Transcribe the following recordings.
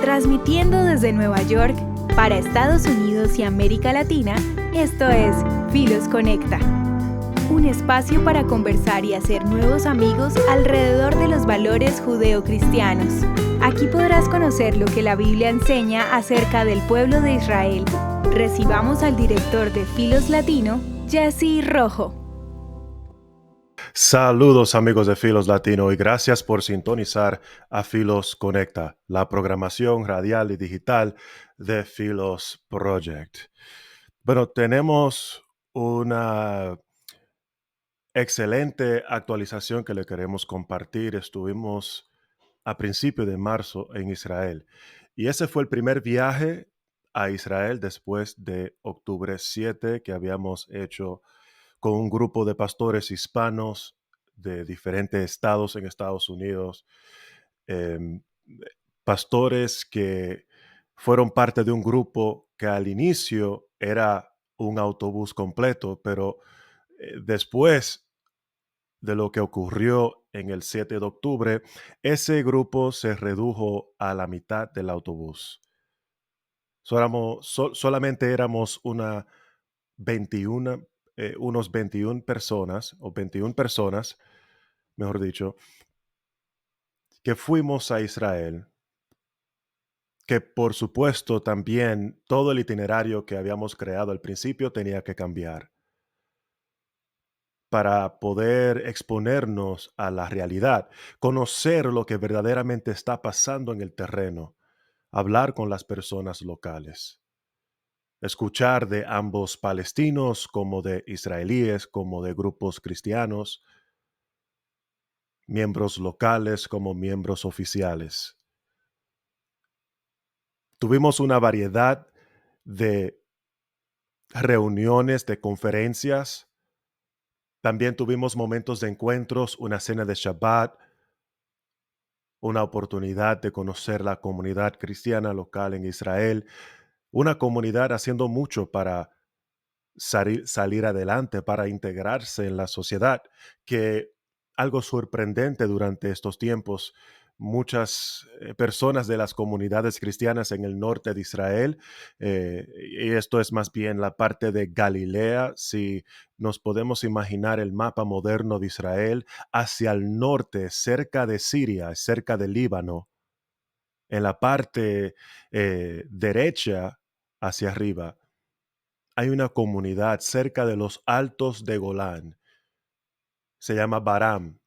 Transmitiendo desde Nueva York para Estados Unidos y América Latina, esto es Filos Conecta. Un espacio para conversar y hacer nuevos amigos alrededor de los valores judeocristianos. Aquí podrás conocer lo que la Biblia enseña acerca del pueblo de Israel. Recibamos al director de Filos Latino, Jesse Rojo. Saludos amigos de Filos Latino y gracias por sintonizar a Filos Conecta, la programación radial y digital de Filos Project. Bueno, tenemos una excelente actualización que le queremos compartir. Estuvimos a principios de marzo en Israel y ese fue el primer viaje a Israel después de octubre 7 que habíamos hecho con un grupo de pastores hispanos de diferentes estados en Estados Unidos, em, pastores que fueron parte de un grupo que al inicio era un autobús completo, pero después de lo que ocurrió en el 7 de octubre, ese grupo se redujo a la mitad del autobús. Solamente éramos 21, unos 21 personas, o 21 personas, mejor dicho, que fuimos a Israel, que por supuesto también todo el itinerario que habíamos creado al principio tenía que cambiar para poder exponernos a la realidad, conocer lo que verdaderamente está pasando en el terreno, hablar con las personas locales, escuchar de ambos palestinos como de israelíes, como de grupos cristianos, miembros locales como miembros oficiales. Tuvimos una variedad de reuniones, de conferencias. También tuvimos momentos de encuentros, una cena de Shabbat, una oportunidad de conocer la comunidad cristiana local en Israel, una comunidad haciendo mucho para salir adelante, para integrarse en la sociedad, que algo sorprendente durante estos tiempos, muchas personas de las comunidades cristianas en el norte de Israel, y esto es más bien la parte de Galilea, si nos podemos imaginar el mapa moderno de Israel, hacia el norte, cerca de Siria, cerca del Líbano, en la parte derecha hacia arriba hay una comunidad cerca de los altos de Golán. Se llama Baram.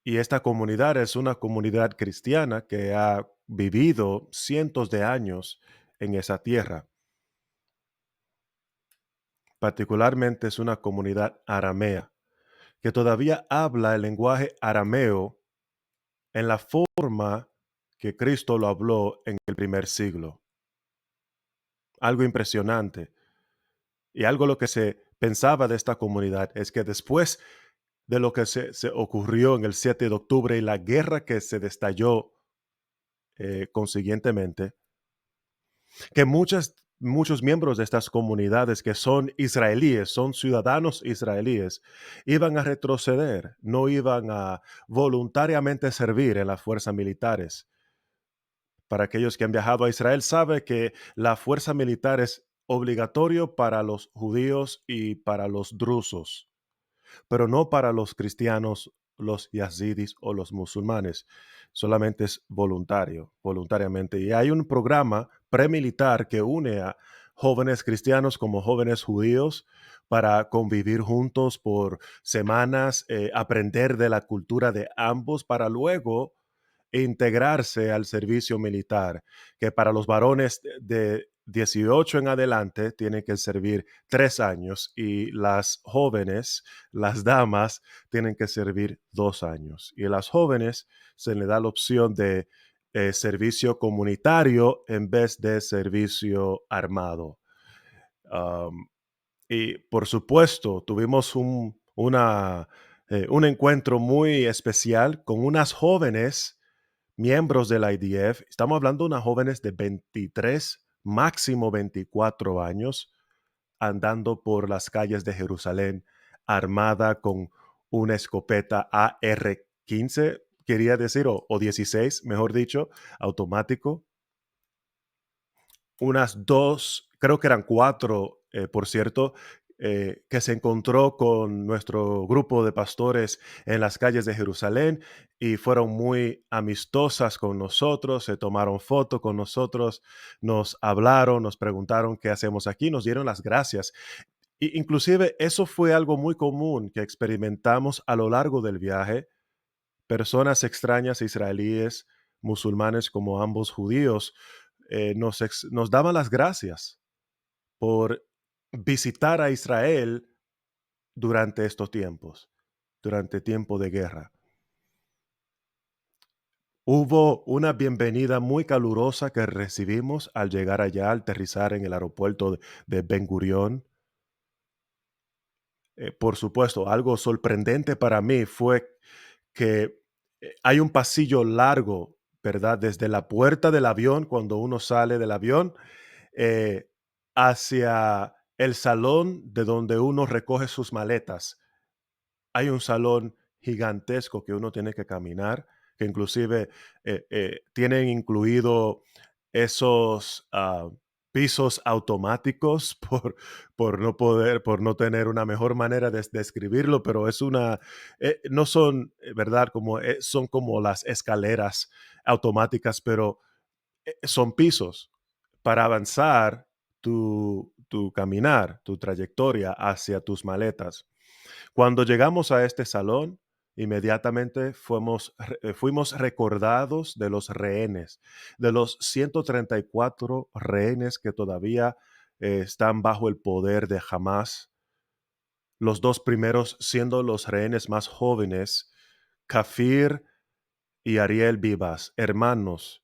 Y esta comunidad es una comunidad cristiana que ha vivido cientos de años en esa tierra. Particularmente es una comunidad aramea que todavía habla el lenguaje arameo en la forma que Cristo lo habló en el primer siglo. Algo impresionante. Y algo lo que se pensaba de esta comunidad es que después de lo que se ocurrió en el 7 de octubre y la guerra que se destalló consiguientemente, que muchos miembros de estas comunidades que son israelíes, son ciudadanos israelíes, iban a retroceder, no iban a voluntariamente servir en las fuerzas militares. Para aquellos que han viajado a Israel, sabe que la fuerza militar es obligatorio para los judíos y para los drusos, pero no para los cristianos, los yazidis o los musulmanes. Solamente es voluntariamente. Y hay un programa premilitar que une a jóvenes cristianos como jóvenes judíos para convivir juntos por semanas, aprender de la cultura de ambos para luego integrarse al servicio militar, que para los varones de 18 en adelante tienen que servir 3 años y las jóvenes, las damas, tienen que servir 2 años. Y a las jóvenes se les da la opción de servicio comunitario en vez de servicio armado. Um, y por supuesto, tuvimos un encuentro muy especial con unas jóvenes miembros del IDF. Estamos hablando de unas jóvenes de 23, máximo 24 años, andando por las calles de Jerusalén, armada con una escopeta AR-15, quería decir, o 16, mejor dicho, automático. Unas 2, creo que eran 4, por cierto, que se encontró con nuestro grupo de pastores en las calles de Jerusalén y fueron muy amistosas con nosotros, se tomaron foto con nosotros, nos hablaron, nos preguntaron qué hacemos aquí, nos dieron las gracias. Inclusive eso fue algo muy común que experimentamos a lo largo del viaje. Personas extrañas, israelíes, musulmanes como ambos judíos, nos daban las gracias por visitar a Israel durante estos tiempos, durante tiempo de guerra. Hubo una bienvenida muy calurosa que recibimos al llegar allá, al aterrizar en el aeropuerto de Ben Gurión. Por supuesto, algo sorprendente para mí fue que hay un pasillo largo, ¿verdad? Desde la puerta del avión, cuando uno sale del avión, eh, hacia el salón de donde uno recoge sus maletas. Hay un salón gigantesco que uno tiene que caminar, que inclusive tienen incluido esos pisos automáticos por no tener una mejor manera de describirlo, pero es no son, ¿verdad? Son como las escaleras automáticas, pero son pisos para avanzar tu caminar, tu trayectoria hacia tus maletas. Cuando llegamos a este salón, inmediatamente fuimos recordados de los rehenes, de los 134 rehenes que todavía están bajo el poder de Hamas. Los dos primeros siendo los rehenes más jóvenes, Kafir y Ariel Vivas, hermanos.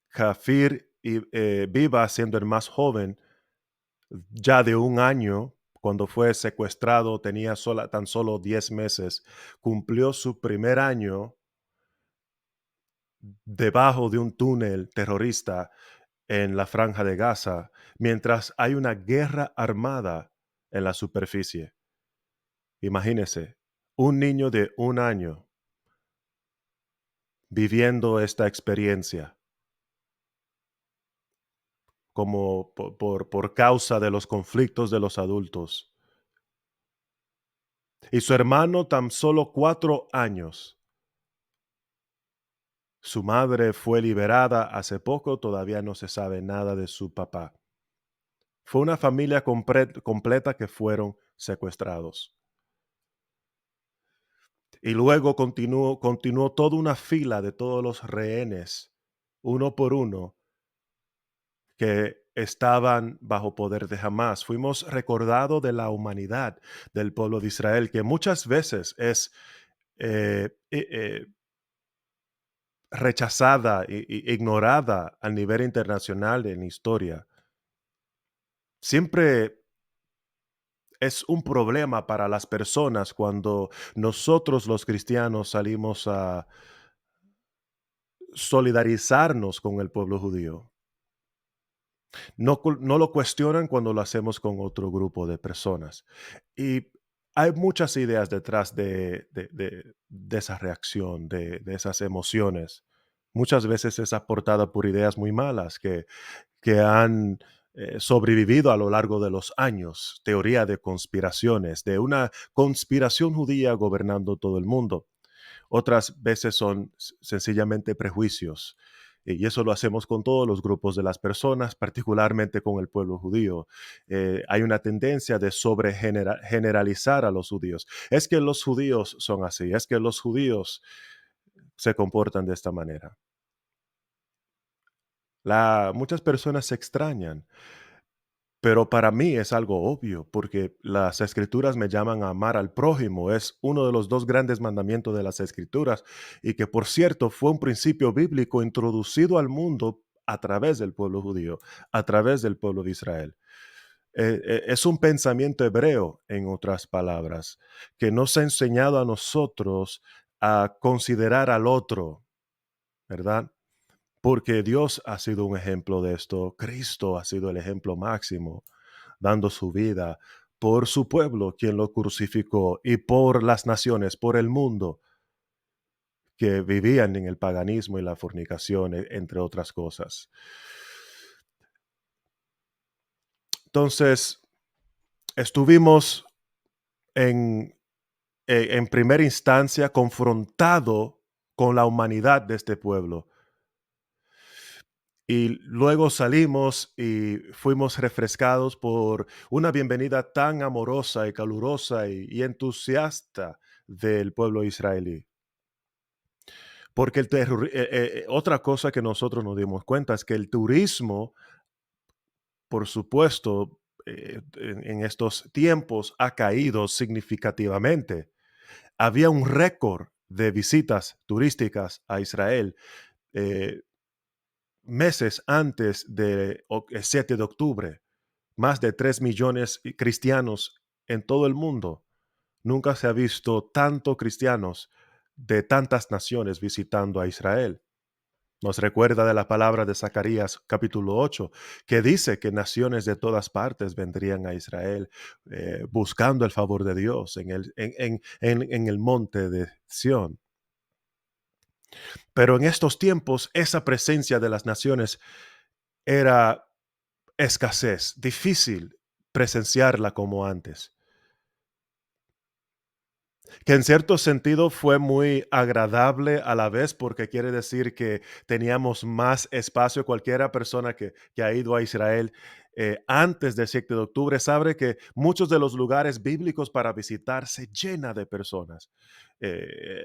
Kafir y Vivas siendo el más joven, ya de un año, cuando fue secuestrado, tenía tan solo 10 meses, cumplió su primer año debajo de un túnel terrorista en la Franja de Gaza, mientras hay una guerra armada en la superficie. Imagínese, un niño de un año viviendo esta experiencia como por causa de los conflictos de los adultos. Y su hermano tan solo 4 años. Su madre fue liberada hace poco, todavía no se sabe nada de su papá. Fue una familia completa que fueron secuestrados. Y luego continuó toda una fila de todos los rehenes, uno por uno, que estaban bajo poder de Hamás. Fuimos recordados de la humanidad del pueblo de Israel, que muchas veces es rechazada e ignorada a nivel internacional en historia. Siempre es un problema para las personas cuando nosotros los cristianos salimos a solidarizarnos con el pueblo judío. No lo cuestionan cuando lo hacemos con otro grupo de personas. Y hay muchas ideas detrás de esa reacción, de esas emociones. Muchas veces es aportada por ideas muy malas que han sobrevivido a lo largo de los años, teoría de conspiraciones, de una conspiración judía gobernando todo el mundo. Otras veces son sencillamente prejuicios. Y eso lo hacemos con todos los grupos de las personas, particularmente con el pueblo judío. Hay una tendencia de generalizar a los judíos. Es que los judíos son así, es que los judíos se comportan de esta manera. Muchas personas se extrañan, pero para mí es algo obvio, porque las escrituras me llaman a amar al prójimo. Es uno de los dos grandes mandamientos de las escrituras y que, por cierto, fue un principio bíblico introducido al mundo a través del pueblo judío, a través del pueblo de Israel. Es un pensamiento hebreo, en otras palabras, que nos ha enseñado a nosotros a considerar al otro, ¿verdad? Porque Dios ha sido un ejemplo de esto. Cristo ha sido el ejemplo máximo, dando su vida por su pueblo, quien lo crucificó, y por las naciones, por el mundo. que vivían en el paganismo y la fornicación, entre otras cosas. Entonces, estuvimos en, en primera instancia confrontado con la humanidad de este pueblo. Y luego salimos y fuimos refrescados por una bienvenida tan amorosa y calurosa y entusiasta del pueblo israelí. Porque otra cosa que nosotros nos dimos cuenta es que el turismo, por supuesto, en estos tiempos ha caído significativamente. Había un récord de visitas turísticas a Israel eh, meses antes del 7 de octubre. Más de 3 millones de cristianos en todo el mundo. Nunca se ha visto tanto cristianos de tantas naciones visitando a Israel. Nos recuerda de la palabra de Zacarías capítulo 8, que dice que naciones de todas partes vendrían a Israel buscando el favor de Dios en el monte de Sión. Pero en estos tiempos esa presencia de las naciones era escasez, difícil presenciarla como antes. Que en cierto sentido fue muy agradable a la vez, porque quiere decir que teníamos más espacio. Cualquiera persona que ha ido a Israel antes del 7 de octubre sabe que muchos de los lugares bíblicos para visitar se llena de personas.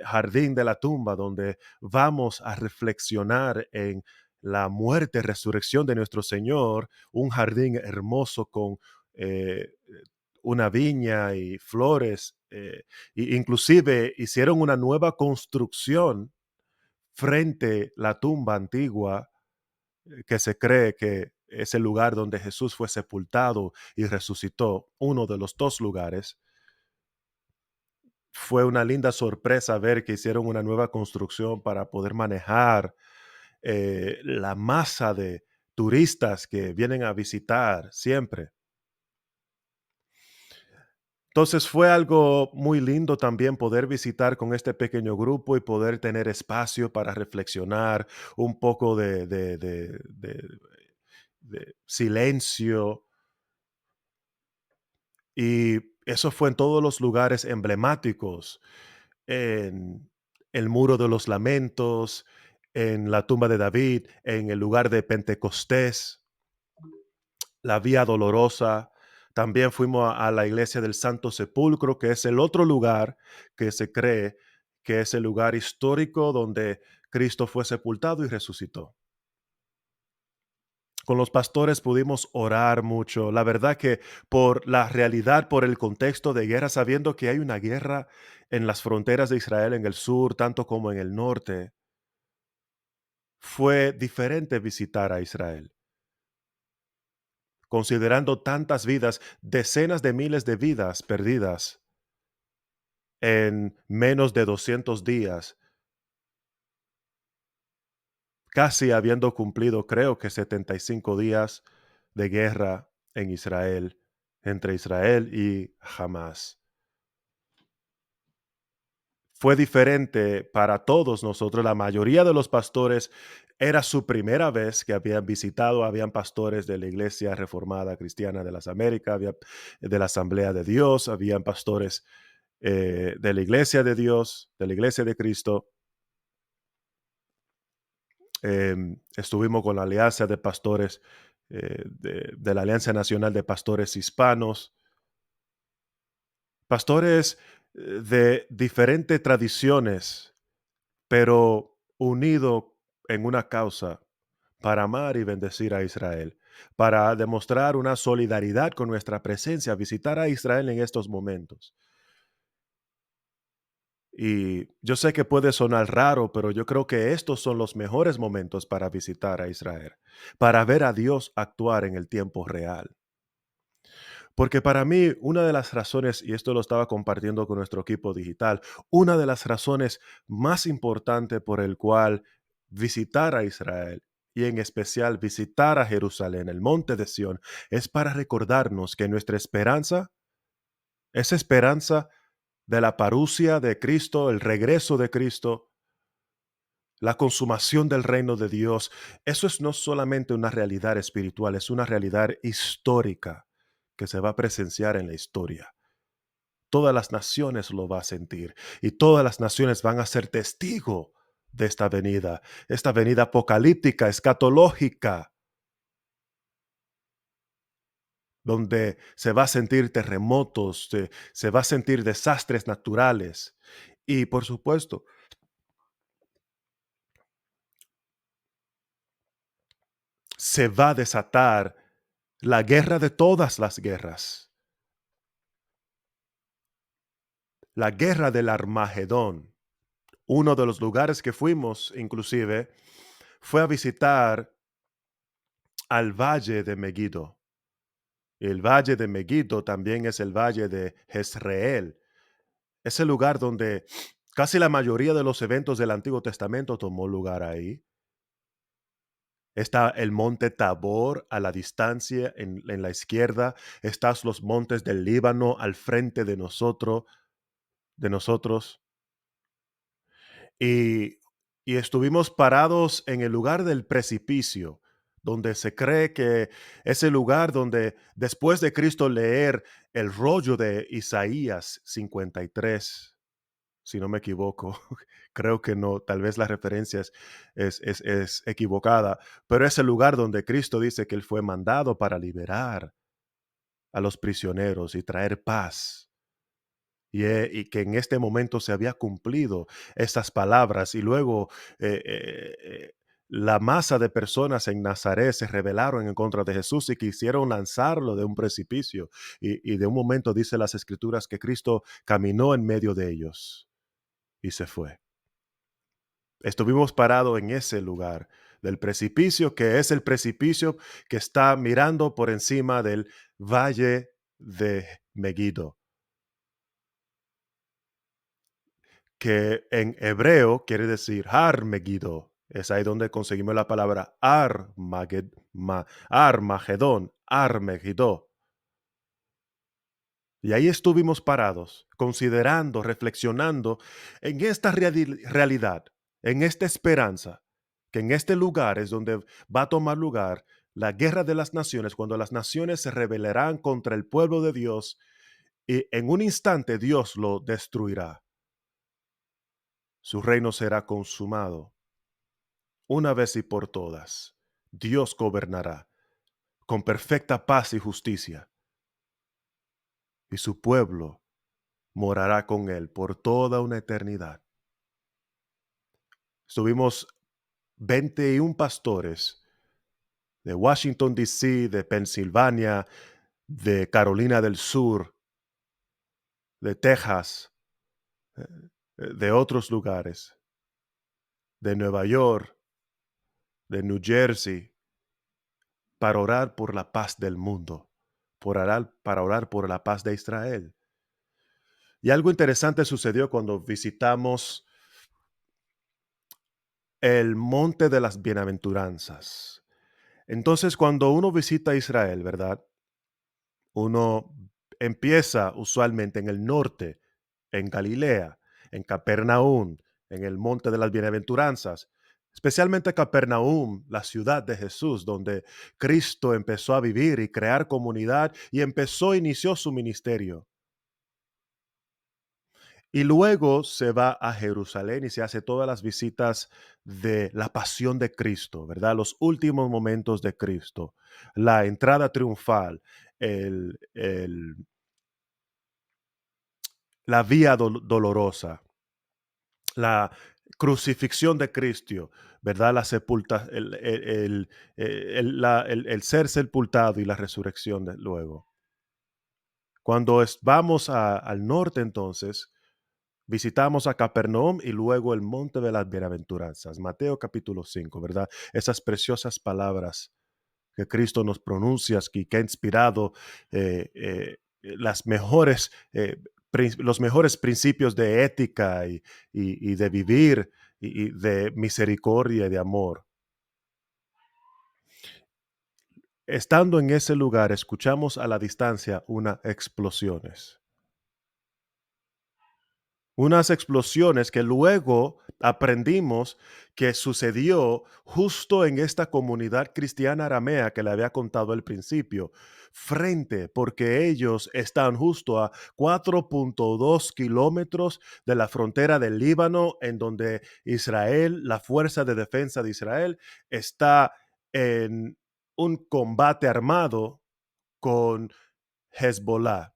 Jardín de la tumba, donde vamos a reflexionar en la muerte, resurrección de nuestro Señor, un jardín hermoso con eh, una viña y flores. Inclusive hicieron una nueva construcción frente a la tumba antigua, que se cree que es el lugar donde Jesús fue sepultado y resucitó, uno de los dos lugares. Fue una linda sorpresa ver que hicieron una nueva construcción para poder manejar la masa de turistas que vienen a visitar siempre. Entonces fue algo muy lindo también poder visitar con este pequeño grupo y poder tener espacio para reflexionar, un poco de silencio. Y eso fue en todos los lugares emblemáticos, en el Muro de los Lamentos, en la tumba de David, en el lugar de Pentecostés, la Vía Dolorosa. También fuimos a la iglesia del Santo Sepulcro, que es el otro lugar que se cree que es el lugar histórico donde Cristo fue sepultado y resucitó. Con los pastores pudimos orar mucho. La verdad que por la realidad, por el contexto de guerra, sabiendo que hay una guerra en las fronteras de Israel, en el sur, tanto como en el norte, fue diferente visitar a Israel. Considerando tantas vidas, decenas de miles de vidas perdidas en menos de 200 días, casi habiendo cumplido, creo que 75 días de guerra en Israel, entre Israel y Hamas. Fue diferente para todos nosotros. La mayoría de los pastores era su primera vez que habían visitado, habían pastores de la Iglesia Reformada Cristiana de las Américas, había de la Asamblea de Dios, habían pastores de la Iglesia de Dios, de la Iglesia de Cristo. Estuvimos con la Alianza de Pastores, de la Alianza Nacional de Pastores Hispanos, pastores de diferentes tradiciones, pero unido en una causa para amar y bendecir a Israel, para demostrar una solidaridad con nuestra presencia, visitar a Israel en estos momentos. Y yo sé que puede sonar raro, pero yo creo que estos son los mejores momentos para visitar a Israel, para ver a Dios actuar en el tiempo real. Porque para mí, una de las razones, y esto lo estaba compartiendo con nuestro equipo digital, una de las razones más importantes por el cual visitar a Israel y en especial visitar a Jerusalén, el monte de Sión, es para recordarnos que nuestra esperanza, esa esperanza de la parusia de Cristo, el regreso de Cristo, la consumación del reino de Dios. Eso es no solamente una realidad espiritual, es una realidad histórica que se va a presenciar en la historia. Todas las naciones lo va a sentir y todas las naciones van a ser testigo de esta venida apocalíptica, escatológica, donde se va a sentir terremotos, se va a sentir desastres naturales y por supuesto se va a desatar la guerra de todas las guerras, la guerra del Armagedón. Uno de los lugares que fuimos, inclusive, fue a visitar al valle de Megiddo. El valle de Megiddo también es el valle de Jezreel. Es el lugar donde casi la mayoría de los eventos del Antiguo Testamento tomó lugar ahí. Está el monte Tabor a la distancia en la izquierda. Están los montes del Líbano al frente de nosotros. Y, y estuvimos parados en el lugar del precipicio, donde se cree que es el lugar donde después de Cristo leer el rollo de Isaías 53, si no me equivoco, creo que no, tal vez la referencia es equivocada, pero es el lugar donde Cristo dice que Él fue mandado para liberar a los prisioneros y traer paz y que en este momento se había cumplido estas palabras y luego la masa de personas en Nazaret se rebelaron en contra de Jesús y quisieron lanzarlo de un precipicio y de un momento dice las escrituras que Cristo caminó en medio de ellos y se fue. Estuvimos parados en ese lugar del precipicio, que es el precipicio que está mirando por encima del valle de Megiddo, que en hebreo quiere decir Har Megiddo. Es ahí donde conseguimos la palabra Armagedón, Armegiddo. Y ahí estuvimos parados, considerando, reflexionando en esta realidad, en esta esperanza, que en este lugar es donde va a tomar lugar la guerra de las naciones, cuando las naciones se rebelarán contra el pueblo de Dios y en un instante Dios lo destruirá. Su reino será consumado una vez y por todas. Dios gobernará con perfecta paz y justicia, y su pueblo morará con él por toda una eternidad. Estuvimos 21 pastores de Washington, D.C., de Pensilvania, de Carolina del Sur, de Texas, eh, de otros lugares, de Nueva York, de New Jersey, para orar por la paz del mundo, para orar por la paz de Israel. Y algo interesante sucedió cuando visitamos el Monte de las Bienaventuranzas. Entonces, cuando uno visita Israel, ¿verdad? Uno empieza usualmente en el norte, en Galilea, en Capernaum, en el Monte de las Bienaventuranzas, especialmente Capernaum, la ciudad de Jesús, donde Cristo empezó a vivir y crear comunidad y inició su ministerio. Y luego se va a Jerusalén y se hace todas las visitas de la pasión de Cristo, ¿verdad? Los últimos momentos de Cristo, la entrada triunfal, el, el- la vía dolorosa, la crucifixión de Cristo, ¿verdad? La sepulta, el ser sepultado y la resurrección luego. Cuando vamos al norte entonces, visitamos a Capernaum y luego el monte de las bienaventuranzas, Mateo capítulo 5, ¿verdad? Esas preciosas palabras que Cristo nos pronuncia y que ha inspirado los mejores principios de ética y de vivir y de misericordia y de amor. Estando en ese lugar, escuchamos a la distancia unas explosiones. Unas explosiones que luego aprendimos que sucedió justo en esta comunidad cristiana aramea que le había contado al principio, frente, porque ellos están justo a 4.2 kilómetros de la frontera del Líbano, en donde Israel, la Fuerza de Defensa de Israel, está en un combate armado con Hezbollah,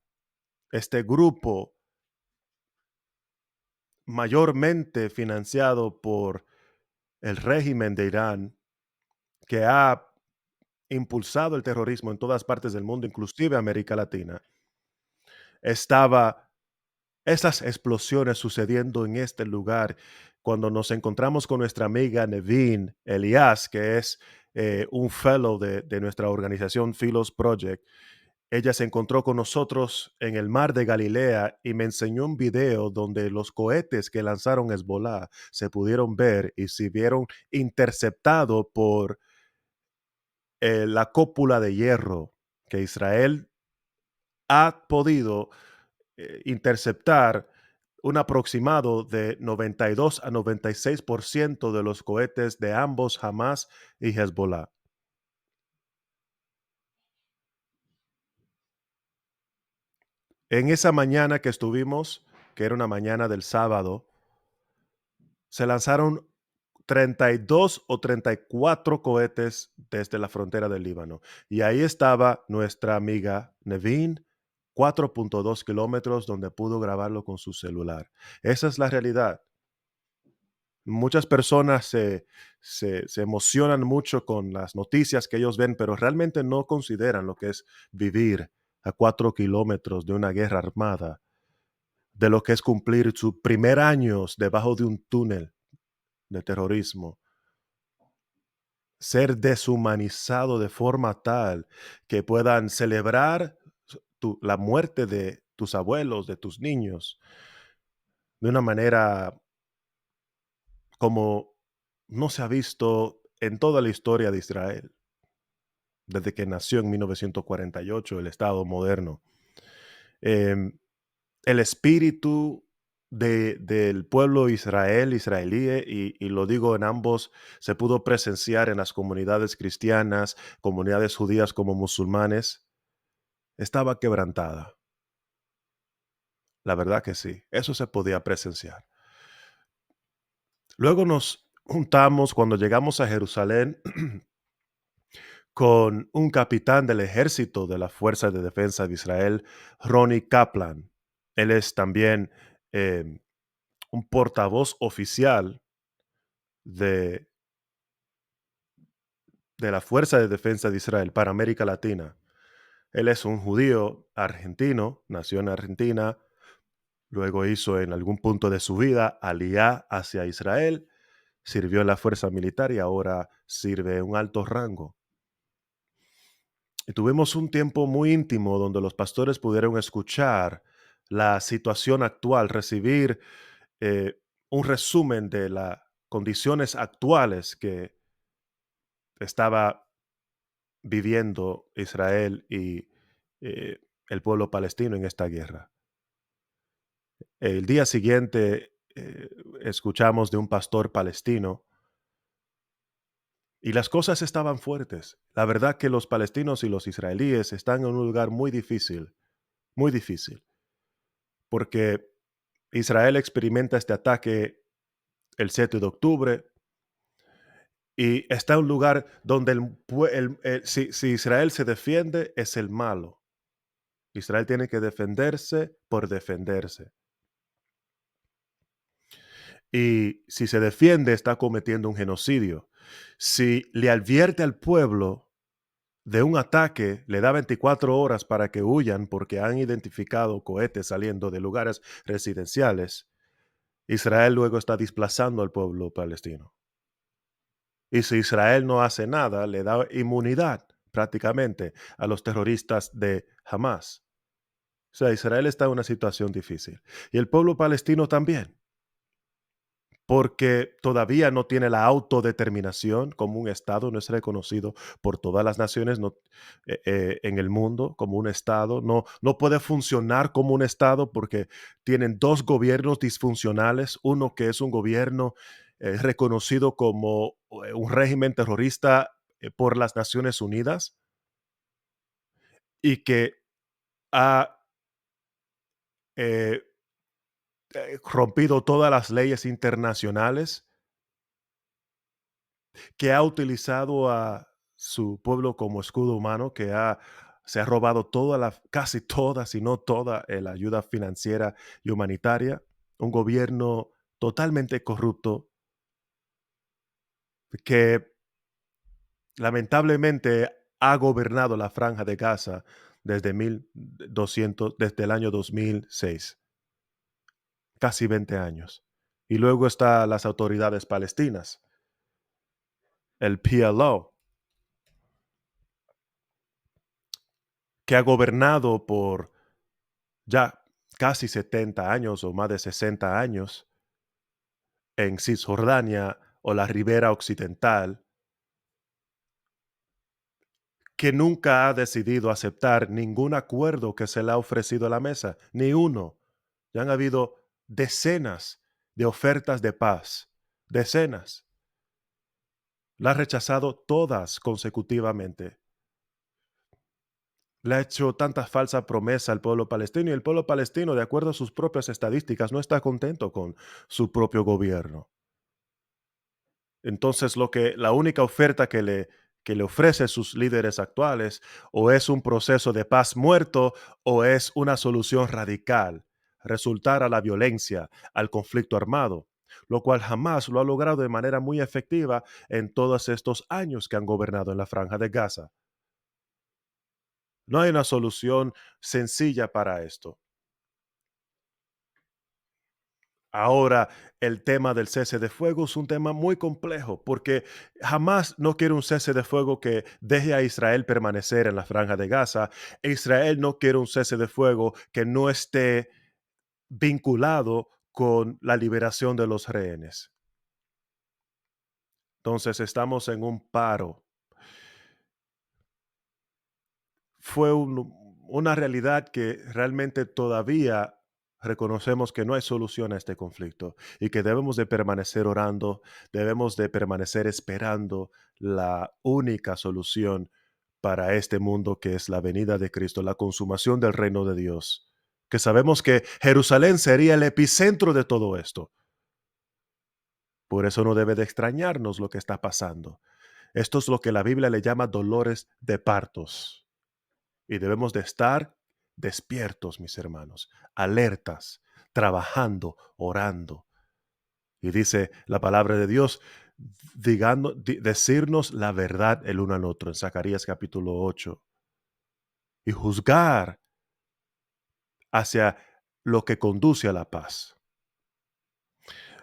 este grupo mayormente financiado por el régimen de Irán, que ha impulsado el terrorismo en todas partes del mundo, inclusive América Latina, estaba esas explosiones sucediendo en este lugar cuando nos encontramos con nuestra amiga Nevin Elias, que es un fellow de nuestra organización Philos Project. Ella se encontró con nosotros en el mar de Galilea y me enseñó un video donde los cohetes que lanzaron Hezbollah se pudieron ver y se vieron interceptados por la cúpula de hierro que Israel ha podido interceptar un aproximado de 92 a 96% de los cohetes de ambos Hamas y Hezbollah. En esa mañana que estuvimos, que era una mañana del sábado, se lanzaron 32 o 34 cohetes desde la frontera del Líbano. Y ahí estaba nuestra amiga Nevin, 4.2 kilómetros, donde pudo grabarlo con su celular. Esa es la realidad. Muchas personas se emocionan mucho con las noticias que ellos ven, pero realmente no consideran lo que es vivir a 4 kilómetros de una guerra armada, de lo que es cumplir su primer años debajo de un túnel de terrorismo, ser deshumanizado de forma tal que puedan celebrar la muerte de tus abuelos, de tus niños, de una manera como no se ha visto en toda la historia de Israel, desde que nació en 1948 el Estado moderno. Em, el espíritu del pueblo israelí, y lo digo en ambos, se pudo presenciar en las comunidades cristianas, comunidades judías como musulmanes, estaba quebrantada. La verdad que sí, eso se podía presenciar. Luego nos juntamos cuando llegamos a Jerusalén con un capitán del ejército de la Fuerza de Defensa de Israel, Ronnie Kaplan. Él es también eh, un portavoz oficial de, de la Fuerza de Defensa de Israel para América Latina. Él es un judío argentino, nació en Argentina, luego hizo en algún punto de su vida aliyá hacia Israel, sirvió en la fuerza militar y ahora sirve en un alto rango. Y tuvimos un tiempo muy íntimo donde los pastores pudieron escuchar la situación actual, recibir eh, un resumen de las condiciones actuales que estaba viviendo Israel y el pueblo palestino en esta guerra. El día siguiente escuchamos de un pastor palestino y las cosas estaban fuertes. La verdad que los palestinos y los israelíes están en un lugar muy difícil, porque Israel experimenta este ataque el 7 de octubre y está en un lugar donde si Israel se defiende es el malo. Israel tiene que defenderse por defenderse. Y si se defiende está cometiendo un genocidio. Si le advierte al pueblo de un ataque, le da 24 horas para que huyan porque han identificado cohetes saliendo de lugares residenciales, Israel luego está desplazando al pueblo palestino. Y si Israel no hace nada, le da inmunidad prácticamente a los terroristas de Hamas. O sea, Israel está en una situación difícil. Y el pueblo palestino también. porque todavía no tiene la autodeterminación como un Estado, no es reconocido por todas las naciones en el mundo como un Estado, no puede funcionar como un Estado porque tienen dos gobiernos disfuncionales, uno que es un gobierno reconocido como un régimen terrorista por las Naciones Unidas y que ha eh, rompido todas las leyes internacionales, que ha utilizado a su pueblo como escudo humano, se ha robado casi toda, si no toda, la ayuda financiera y humanitaria, un gobierno totalmente corrupto que lamentablemente ha gobernado la Franja de Gaza desde el año 2006, casi 20 años. Y luego están las autoridades palestinas, el PLO, que ha gobernado por ya casi 70 años o más de 60 años en Cisjordania o la Ribera Occidental, que nunca ha decidido aceptar ningún acuerdo que se le ha ofrecido a la mesa, ni uno. Ya han habido decenas de ofertas de paz, decenas. La ha rechazado todas consecutivamente. Le ha hecho tantas falsas promesas al pueblo palestino y el pueblo palestino, de acuerdo a sus propias estadísticas, no está contento con su propio gobierno. Entonces, la única oferta que le ofrece sus líderes actuales o es un proceso de paz muerto o es una solución radical, resultar a la violencia, al conflicto armado, lo cual jamás lo ha logrado de manera muy efectiva en todos estos años que han gobernado en la Franja de Gaza. No hay una solución sencilla para esto. Ahora, el tema del cese de fuego es un tema muy complejo porque jamás no quiere un cese de fuego que deje a Israel permanecer en la Franja de Gaza. Israel no quiere un cese de fuego que no esté vinculado con la liberación de los rehenes. Entonces, estamos en un paro. Fue una realidad que realmente todavía reconocemos que no hay solución a este conflicto y que debemos de permanecer orando, debemos de permanecer esperando la única solución para este mundo, que es la venida de Cristo, la consumación del reino de Dios, que sabemos que Jerusalén sería el epicentro de todo esto. Por eso no debe de extrañarnos lo que está pasando. Esto es lo que la Biblia le llama dolores de partos. Y debemos de estar despiertos, mis hermanos, alertas, trabajando, orando. Y dice la palabra de Dios, decirnos la verdad el uno al otro en Zacarías capítulo 8. Y juzgar hacia lo que conduce a la paz.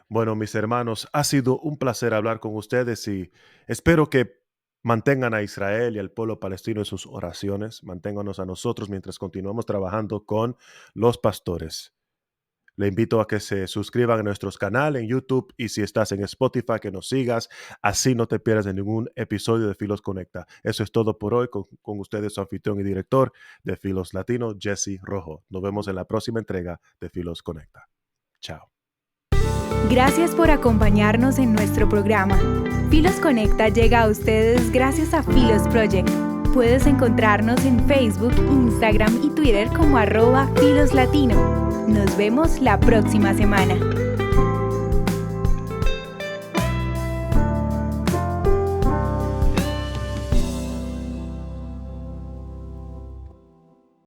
Bueno, mis hermanos, ha sido un placer hablar con ustedes y espero que mantengan a Israel y al pueblo palestino en sus oraciones. Manténganos a nosotros mientras continuamos trabajando con los pastores. Le invito a que se suscriban a nuestros canales en YouTube y si estás en Spotify, que nos sigas. Así no te pierdas de ningún episodio de Filos Conecta. Eso es todo por hoy. Con ustedes, su anfitrión y director de Filos Latino, Jesse Rojo. Nos vemos en la próxima entrega de Filos Conecta. Chao. Gracias por acompañarnos en nuestro programa. Filos Conecta llega a ustedes gracias a Filos Project. Puedes encontrarnos en Facebook, Instagram y Twitter como @FilosLatino. Nos vemos la próxima semana.